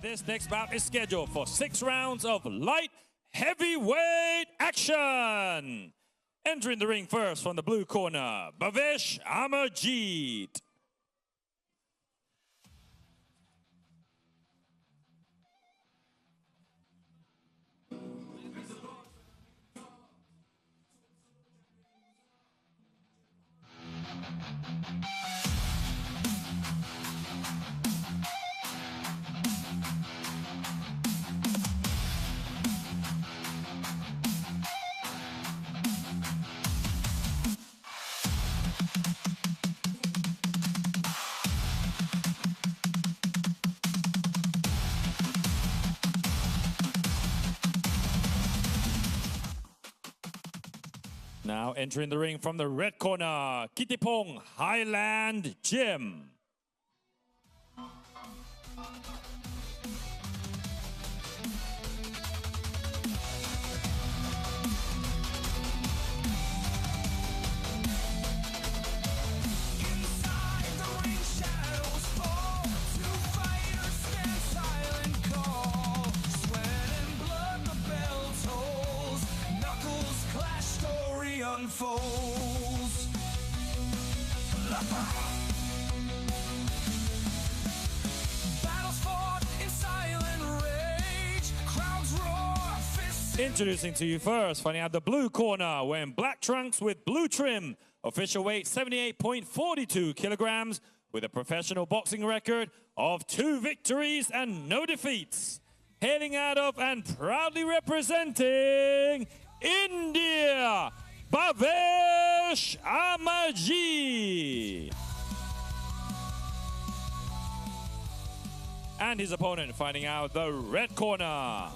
This next bout is scheduled for 6 rounds of light heavyweight action. Entering the ring first from the blue corner, Bhavesh Amarjeet. Now entering the ring from the red corner, Kittipong Highland Gym. Unfolds. Battles fought in silent rage. Crowds roar. Introducing to you first, finding out the blue corner, wearing black trunks with blue trim. Official weight 78.42 kilograms with a professional boxing record of 2 victories and no defeats. Hailing out of and proudly representing India, Bhavesh Amarjeet. And his opponent finding out the red corner.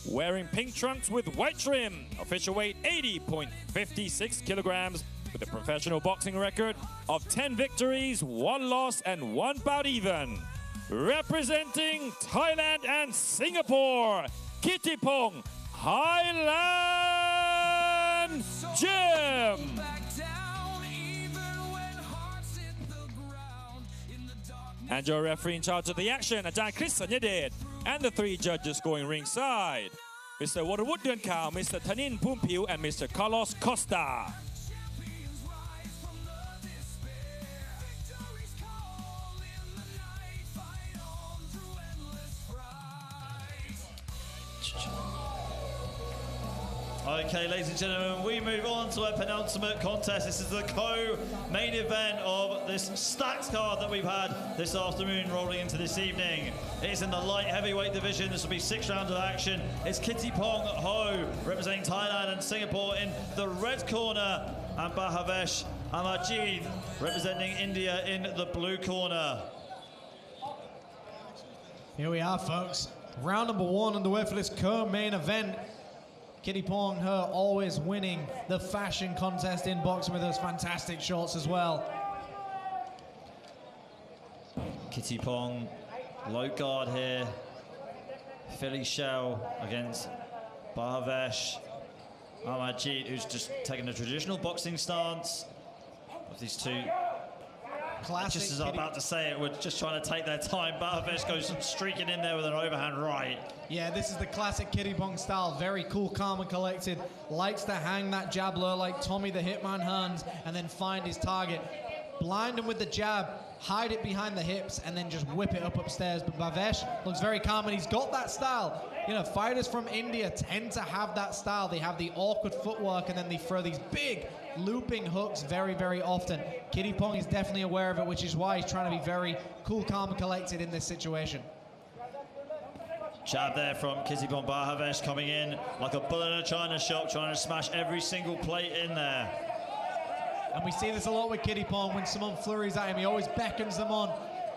Wearing pink trunks with white trim. Official weight 80.56 kilograms with a professional boxing record of 10 victories, 1 loss and 1 bout even. Representing Thailand and Singapore, Kittipong Highland Gym. And your referee in charge of the action, Ajahn Chris Sanyadet, and the 3 judges scoring ringside, Mr. Waterwood Dunkau, Mr. Tanin Pumpiu, and Mr. Carlos Costa. Okay, ladies and gentlemen, we move on to a penultimate contest. This is the co-main event of this stacked card that we've had this afternoon rolling into this evening. It's in the light heavyweight division. This will be 6 rounds of action. It's Kittipong Ho representing Thailand and Singapore in the red corner, and Bhavesh Amarjeet representing India in the blue corner. Here we are, folks. Round number 1 underway for this co-main event. Kittipong Ho always winning the fashion contest in boxing with those fantastic shorts as well. Kittipong, low guard here. Philly shell against Bhavesh Amarjeet, who's just taking a traditional boxing stance. Of these two, classic. Just as I'm about to say it, we're just trying to take their time. Bhavesh goes streaking in there with an overhand right. Yeah, this is the classic Kittipong style. Very cool, calm and collected. Likes to hang that jab low like Tommy the Hitman Hearns and then find his target. Blind him with the jab, hide it behind the hips, and then just whip it up upstairs. But Bhavesh looks very calm, and he's got that style. You know, fighters from India tend to have that style. They have the awkward footwork, and then they throw these big looping hooks very, very often. Kittipong is definitely aware of it, which is why he's trying to be very cool, calm, and collected in this situation. Jab there from Kittipong. Bhavesh coming in like a bull in a china shop, trying to smash every single plate in there. And we see this a lot with Kittipong. When someone flurries at him, he always beckons them on.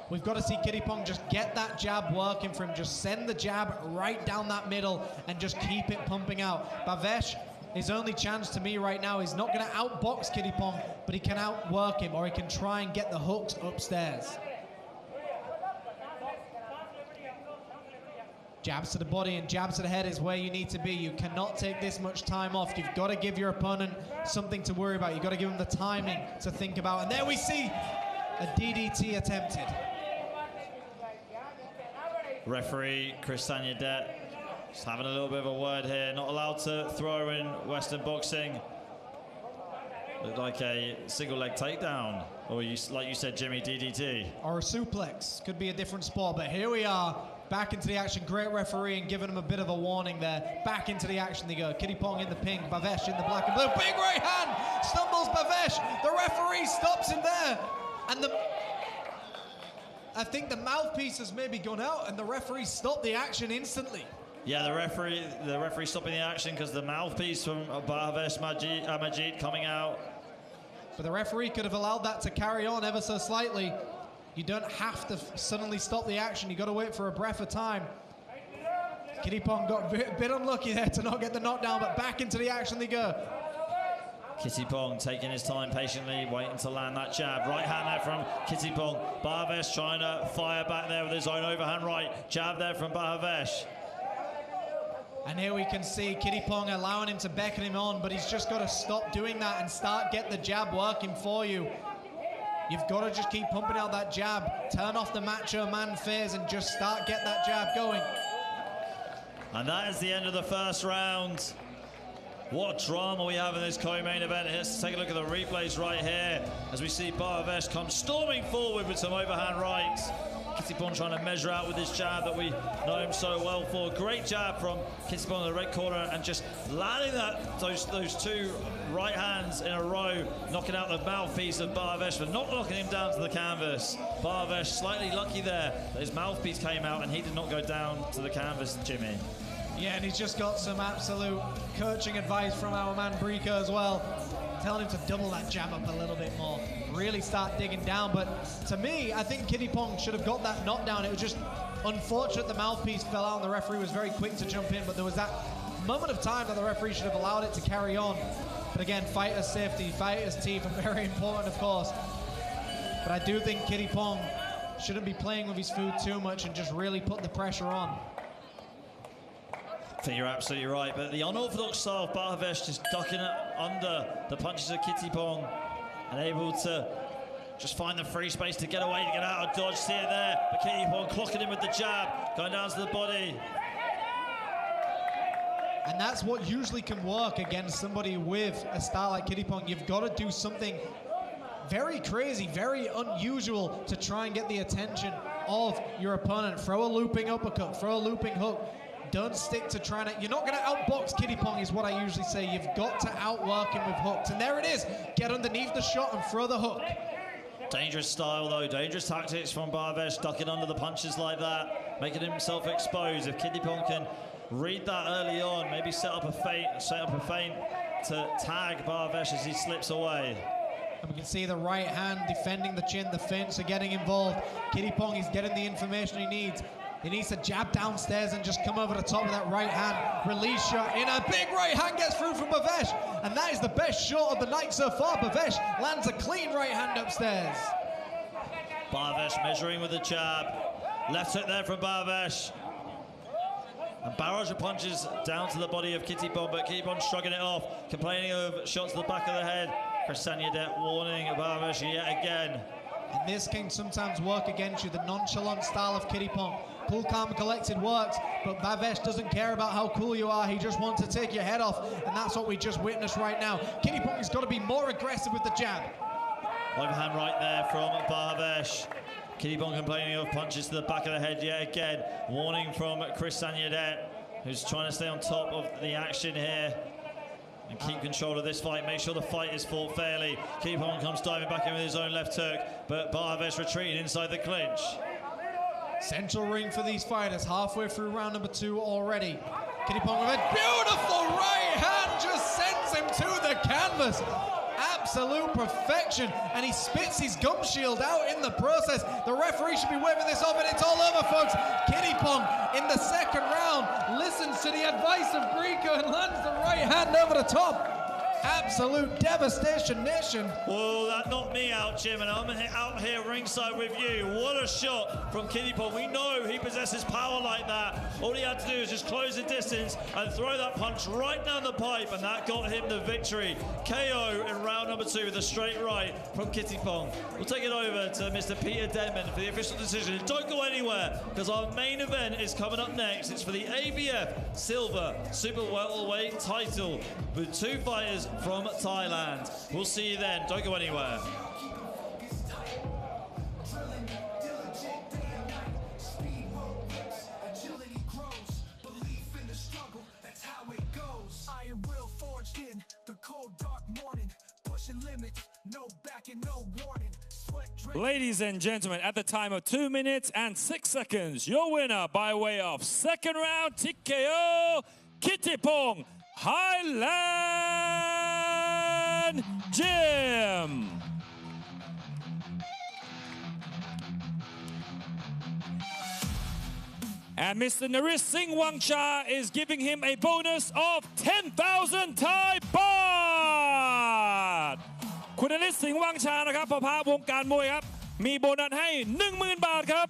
We've got to see Kittipong just get that jab working for him. Just send the jab right down that middle and just keep it pumping out. Bhavesh, his only chance to me right now, he's not going to outbox Kittipong, but he can outwork him, or he can try and get the hooks upstairs. Jabs to the body and jabs to the head is where you need to be. You cannot take this much time off. You've got to give your opponent something to worry about. You've got to give him the timing to think about. And there we see a DDT attempted. Referee Chris Sanyadet just having a little bit of a word here. Not allowed to throw in Western boxing. Looked like a single leg takedown, or like you said, Jimmy, DDT. Or a suplex. Could be a different sport, but here we are. Back into the action. Great referee and giving him a bit of a warning there. Back into the action they go. Kittipong in the pink, Bhavesh in the black and blue. Big right hand! Stumbles Bhavesh. The referee stops him there. And I think the mouthpiece has maybe gone out and the referee stopped the action instantly. Yeah, the referee stopping the action because the mouthpiece from Bhavesh Amarjeet coming out. But the referee could have allowed that to carry on ever so slightly. You don't have to suddenly stop the action. You got to wait for a breath of time. Kittipong got a bit unlucky there to not get the knockdown, but back into the action they go. Kittipong taking his time patiently, waiting to land that jab. Right hand there from Kittipong. Bhavesh trying to fire back there with his own overhand right. Jab there from Bhavesh. And here we can see Kittipong allowing him to beckon him on, but he's just got to stop doing that and start get the jab working for you. You've got to just keep pumping out that jab, turn off the macho man phase and just start get that jab going. And that is the end of the first round. What drama we have in this co-main event. Let's take a look at the replays right here as we see Bhavesh come storming forward with some overhand rights. Kittipong trying to measure out with his jab that we know him so well for. Great jab from Kittipong in the red corner and just landing those two right hands in a row, knocking out the mouthpiece of Bhavesh, but not knocking him down to the canvas. Bhavesh slightly lucky there that his mouthpiece came out and he did not go down to the canvas, Jimmy. Yeah, and he's just got some absolute coaching advice from our man Brico as well. Telling him to double that jab up a little bit more. Really start digging down. But to me, I think Kittipong should have got that knockdown. It was just unfortunate the mouthpiece fell out and the referee was very quick to jump in. But there was that moment of time that the referee should have allowed it to carry on. But again, fighter's safety, fighter's teeth are very important, of course. But I do think Kittipong shouldn't be playing with his food too much and just really put the pressure on. I think you're absolutely right, but the unorthodox style of Bhavesh just ducking under the punches of Kittipong and able to just find the free space to get away, to get out of dodge. See it there, but Kittipong clocking him with the jab, going down to the body. And that's what usually can work against somebody with a style like Kittipong. You've got to do something very crazy, very unusual to try and get the attention of your opponent. Throw a looping uppercut, throw a looping hook. Don't stick to trying to... You're not going to outbox Kittipong is what I usually say. You've got to outwork him with hooks. And there it is. Get underneath the shot and throw the hook. Dangerous style, though. Dangerous tactics from Bhavesh, ducking under the punches like that, making himself exposed. If Kittipong can read that early on, maybe set up a feint to tag Bhavesh as he slips away. And we can see the right hand defending the chin. The feints are getting involved. Kittipong is getting the information he needs. He needs to jab downstairs and just come over the top of that right hand. Release shot in. A big right hand gets through from Bhavesh. And that is the best shot of the night so far. Bhavesh lands a clean right hand upstairs. Bhavesh measuring with the jab. Left hook there from Bhavesh. A barrage of punches down to the body of Kittipong, but Kittipong shrugging it off, complaining of shots to the back of the head. Chris Sanyadet warning Bhavesh yet again. And this can sometimes work against you, the nonchalant style of Kittipong. Cool, calm, and collected works, but Bhavesh doesn't care about how cool you are. He just wants to take your head off, and that's what we just witnessed right now. Kittipong has got to be more aggressive with the jab. Overhand right there from Bhavesh. Kittipong complaining of punches to the back of the head yet again. Warning from Chris Sanyadet, who's trying to stay on top of the action here and keep control of this fight. Make sure the fight is fought fairly. Kittipong comes diving back in with his own left hook, but Bhavesh retreating inside the clinch. Central ring for these fighters, halfway through round number 2 already. Kittipong with a beautiful right hand just sends him to the canvas. Absolute perfection, and he spits his gum shield out in the process. The referee should be waving this off, and it's all over, folks. Kittipong in the second round listens to the advice of Brico and lands the right hand over the top. Absolute devastation nation. Well, that knocked me out, Jim, and I'm out here ringside with you. What a shot from Kittipong. We know he possesses power like that. All he had to do is just close the distance and throw that punch right down the pipe, and that got him the victory. KO in round number 2 with a straight right from Kittipong. We'll take it over to Mr. Peter Denman for the official decision. Don't go anywhere, because our main event is coming up next. It's for the ABF Silver Super Welterweight title with 2 fighters from Thailand. We'll see you then. Don't go anywhere. Ladies and gentlemen, at the time of 2 minutes and 6 seconds, your winner by way of second round TKO, Kittipong Highland Gym. And Mr. Naris Singh Wangcha is giving him a bonus of 10,000 Thai baht. คุณนริศ สิงห์วังชานะครับพ่อพระวงการมวยครับมีโบนัสให้ 10,000 บาทครับ